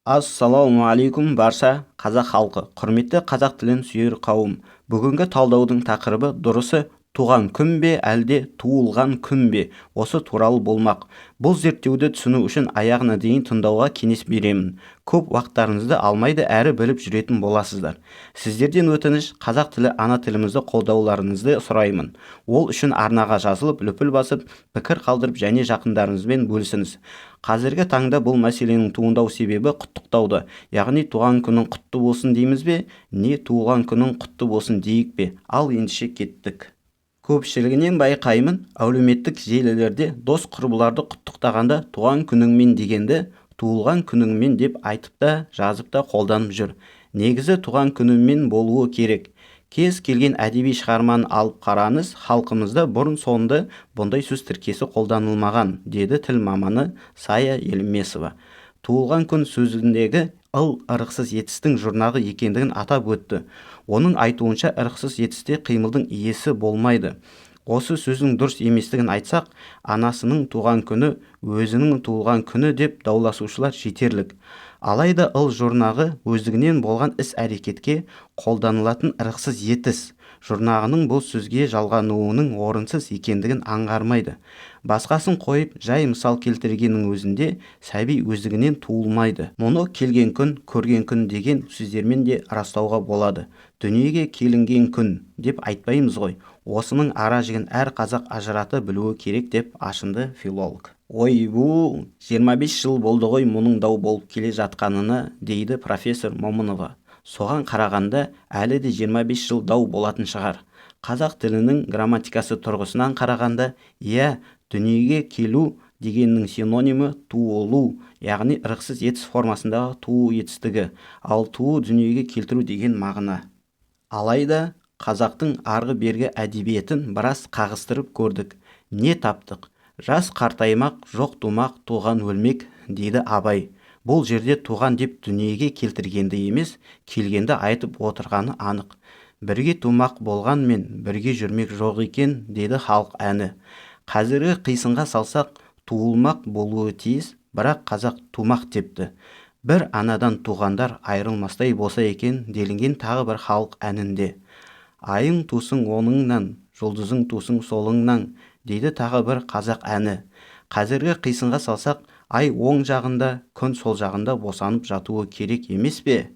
Ассалаумағалейкум барша қазақ халқы, құрметті қазақ тілін сүйер қауым. Бүгінгі талдаудың тақырыбы дұрысы туған күн бе әлде туылған күн бе? Осы туралы болмақ. Бұл зерттеуді түсіну үшін аяғына дейін тыңдауға кеңес беремін. Көп уақыттарыңызды алмайды, әрі біліп жүретін боласыздар. Сіздерден өтініш, қазақ тілі ана тілімізді қолдауларыңызды сұраймын. Ол үшін арнаға жазылып, лүпіл басып, пікір қалдырып және жақындарыңызбен бөлісіңіз. Қазіргі таңда бұл мәселенің туындау себебі құттықтауды, яғни туған күнің құтты болсын дейміз бе, не туылған күнің құтты болсын дейік бе? Ал ендеше кеттік. Көпшілігінен байқаймын, әлеуметтік желілерде дос құрбыларды құттықтағанда туған күніңмен дегенді туылған күніңмен деп айтып та, жазып та қолданып жүр. Негізі туған күніңмен болуы керек. Кез келген әдеби шығарманы алып қараңыз, халқымызда бұрын соңды бұндай сөз тіркесі қолданылмаған, деді тіл маманы Сая Елмесова. Туылған күн сөзіндегі ырықсыз етістің жұрнағы екендігін атап өтті. Оның айтуынша ырықсыз етісте қимылдың иесі болмайды. Осы сөздің дұрыс еместігін айтсақ, анасының туған күні, өзінің туылған күні деп дауласушылар жетерлік. Алайда жұрнағы өздігінен болған іс-әрекетке қолданылатын ырықсыз етіс жұрнағының бұл сөзге жалғануының орынсыз екендігін аңғармайды. Басқасын қойып, жай мысал келтіргеннің өзінде сәби өздігінен туылмайды. Мұны келген күн, көрген күн деген сөздермен де растауға болады. Дүниеге келінген күн деп айтпаймыз ғой. Осының ара жігін әр қазақ ажырата білуі керек деп ашынды филолог. Ойбу, 25 жыл болды ғой мұның дау болып келе жатқанына, дейді профессор Момынова. Соған қарағанда әлі де 25 жыл дау болатын шығар. Қазақ тілінің грамматикасы тұрғысынан қарағанда, дүниеге келу дегеннің синонимі туылу, яғни ырықсыз етіс формасындағы туу етістігі, ал туу дүниеге келтіру деген мағына. Алайда қазақтың арғы бергі әдебиетін біраз қағыстырып көрдік. Не таптық? Жас қартаймақ, жоқ тумақ, туған өлмек, дейді Абай. Бұл жерде туған деп дүниеге келтіргенді емес, келгенді айтып отырғаны анық. Бірге тумақ болғанмен бірге жүрмек жоқ екен, деді халық әні. Қазіргі қисынға салсақ, туылмақ болуы тиіс, бірақ қазақ тумақ депті. Бір анадан туғандар айрылмастай болса екен, делінген тағы бір халық әнінде. Айың тусың оңыңнан, жұлдызың тусың солыңнан, дейді тағы бір қазақ әні. Қазіргі қисынға салсақ, ай оң жағында, күн сол жағында босанып жатуы керек емес пе?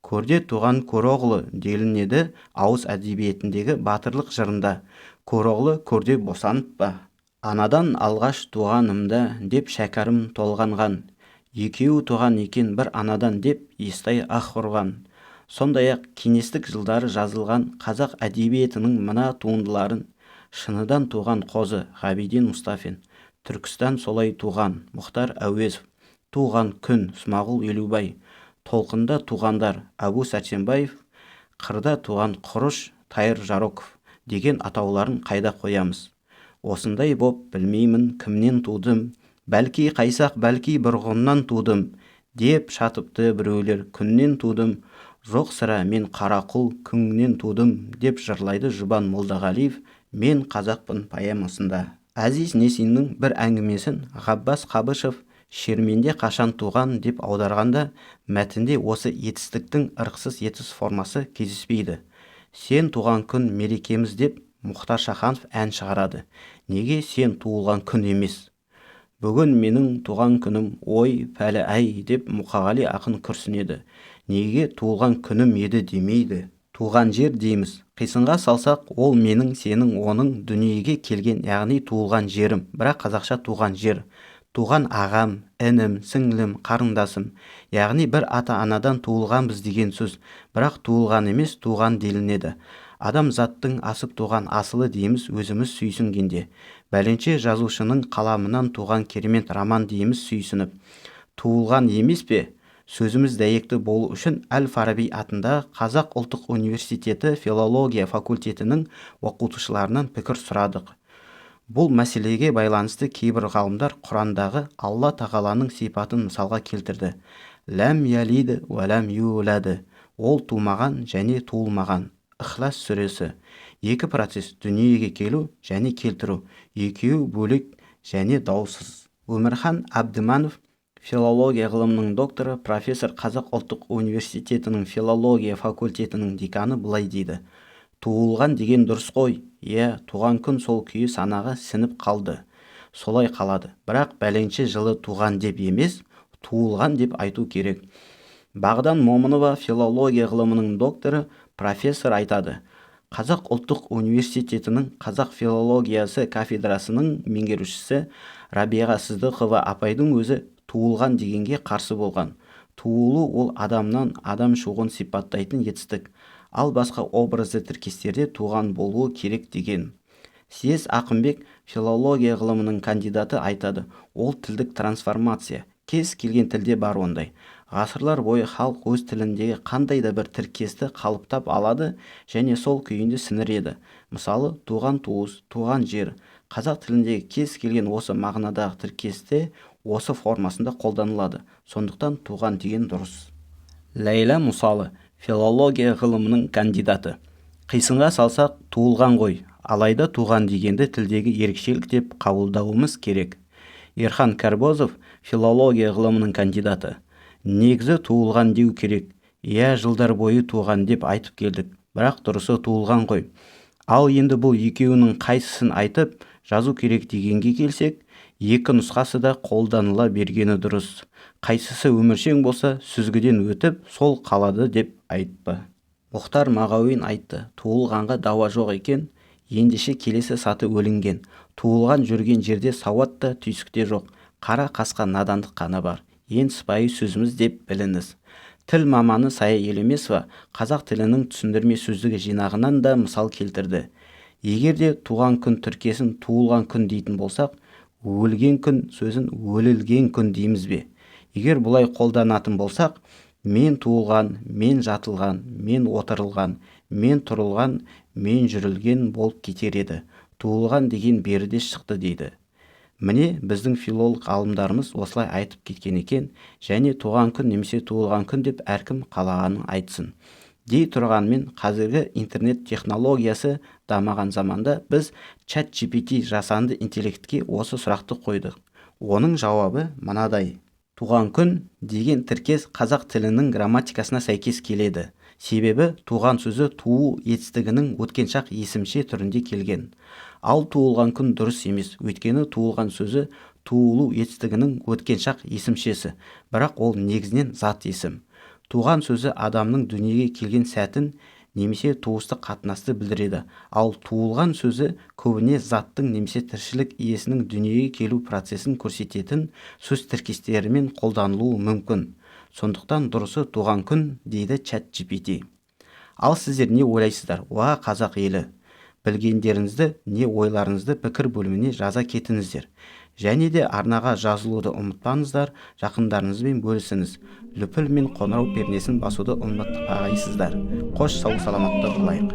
Көрде туған Көроғлы делінеді ауыз әдебиетіндегі батырлық жырында. Көроғлы көрде босанып па? Анадан алғаш туғанымда деп шәкәрім толғанған. Екеуі туған екен бір анадан деп Естай ақ ұрған. Сондай-ақ кеңестік жылдары жазылған қазақ әдебиетінің мына туындыларын: Шыныдан туған қозы Ғабиден Мұстафин, Түркістан солай туған Мұхтар Әуезов, Туған күн Смағұл Елубай, Толқында туғандар Әбу Сәрсенбаев, Қырда туған Құрыш Тайыр Жароков деген атауларын қайда қоямыз? Осындай боп білмеймін кімнен тудым, бәлки қайсақ, бәлки бұрғыннан тудым, деп шатыпты біреулер күннен тудым, жоқ сірә мен қарақұл күңнен тудым, деп жырлайды Жұбан Молдағалиев «Мен қазақпын» поэмасында. Әзиз Несиннің бір әңгімесін Ғаббас Қабышев «Шерменде қашан туған» деп аударғанда, мәтінде осы етістіктің ырықсыз етіс формасы кездеспейді. Сен туған күн мерекеміз деп Мұхтар Шаханов ән шығарады. Неге сен туылған күн емес? Бүгін менің туған күнім, ой, пәлі әй, деп Мұқағали ақын күрсінеді. Неге туылған күнім еді демейді? Туған жер дейміз. Қисынға салсақ, ол менің, сенің, оның дүниеге келген, яғни туылған жерім. Бірақ қазақша туған жер. Туған ағам, інім, сіңлім, қарындасым, яғни бір ата-анадан туылғанбыз деген сөз. Бірақ туылған емес, туған делінеді. Адамзаттың асып туған асылы дейміз өзіміз сүйсінгенде. Бәленше жазушының қаламынан туған керемет роман дейміз сүйсініп. Туылған емес пе? Сөзіміз дәйекті болу үшін Әл-Фараби атындағы Қазақ ұлттық университеті филология факультетінің оқытушыларынан пікір сұрадық. Бұл мәселеге байланысты кейбір ғалымдар Құрандағы Алла тағаланың сипатын мысалға келтірді. Ләм ялиді уә ләм юлады. Ол тумаған және туылмаған. Ихлас сүресі. Екі процесс: дүниеге келу және келтіру. Екеуі бөлек және даусыз. Өмірхан Әбдіманов филология ғылымының докторы, профессор, Қазақ ұлттық университетінің филология факультетінің деканы былай дейді: туылған деген дұрыс қой, туған күн сол күйі санаға сіңіп қалды. Солай қалады, бірақ бәленше жылы туған деп емес, туылған деп айту керек. Бағдан Момынова, филология ғылымының докторы, профессор айтады: Қазақ ұлттық университетінің қазақ филологиясы кафедрасының меңгерушісі Рабиға Сыздықова апайдың өзі туылған дегенге қарсы болған. Туылу ол адамнан адам шығуын сипаттайтын етістік, ал басқа образды тіркестерде туған болуы керек деген. Съезд Ақымбек, филология ғылымының кандидаты, айтады: ол тілдік трансформация, кез келген тілде бар ондай. Ғасырлар бойы халық өз тіліндегі қандай да бір тіркесті қалыптап алады және сол күйінде сіңіреді. Мысалы, туған туыс, туған жер. Қазақ тіліндегі кез келген осы мағынадағы тіркесте осы формасында қолданылады. Сондықтан туған деген дұрыс. Ләйла Мұсалы, филология ғылымының кандидаты: қисынға салсақ туылған ғой, алайда туған дегенді тілдегі ерекшелік деп қабылдауымыз керек. Ерхан Карбозов, филология ғылымының кандидаты: негізі туылған деу керек. Жылдар бойы туған деп айтып келдік, бірақ дұрысы туылған ғой. Ал енді бұл екеуінің қайсысын айтып жазу керек дегенге келсек, екі нұсқасы да қолданыла бергені дұрыс. Қайсысы өміршең болса, сүзгіден өтіп, сол қалады деп айтпа. Мұхтар Мағауин айтты: туылғанға дауа жоқ екен, ендеше келесі саты өлінген. Туылған жүрген жерде сауат та түйсік те жоқ, қара қасқа надандық қана бар. Ең сыпайы сөзіміз деп біліңіз. Тіл маманы Сая Елемесова қазақ тілінің түсіндірме сөздігі жинағынан да мысал келтірді. Егер де туған күн тіркесін туылған күн дейтін болсақ, өлген күн сөзін өлілген күн дейміз бе? Егер бұлай қолданатын болсақ, мен туылған, мен жатылған, мен отырылған, мен тұрылған, мен жүрілген болып кетер еді. Туылған деген беріде шықты дейді. Міне біздің филолог ғалымдарымыз осылай айтып кеткен екен, және туған күн немесе туылған күн деп әркім қалағанын айтсын. Дей тұрғанмен, қазіргі интернет технологиясы дамаған заманда біз ChatGPT жасанды интеллектке осы сұрақты қойдық. Оның жауабы мынадай: туған күн деген тіркес қазақ тілінің грамматикасына сәйкес келеді. Себебі туған сөзі туу етістігінің өткеншақ есімше түрінде келген. Ал туылған күн дұрыс емес, өйткені туылған сөзі туылу етістігінің өткеншақ есімшесі, бірақ ол негізінен зат есім. Туған сөзі адамның дүниеге келген сәтін немесе туыстық қатынасты білдіреді, ал туылған сөзі көбіне заттың немесе тіршілік иесінің дүниеге келу процесін көрсететін сөз тіркестерімен қолданылуы мүмкін. Сондықтан дұрысы туған күн дейді ChatGPT. Ал сіздер не ойлайсыздар, қазақ елі? Білгендеріңізді, не ойларыңызды пікір бөліміне жаза кетіңіздер. Және де арнаға жазылуды ұмытпаңыздар, жақындарыңызбен бөлісіңіз. Лүпіл мен қоңырау пернесін басуды ұмытпағайсыздар. Қош сау саламатта болайық.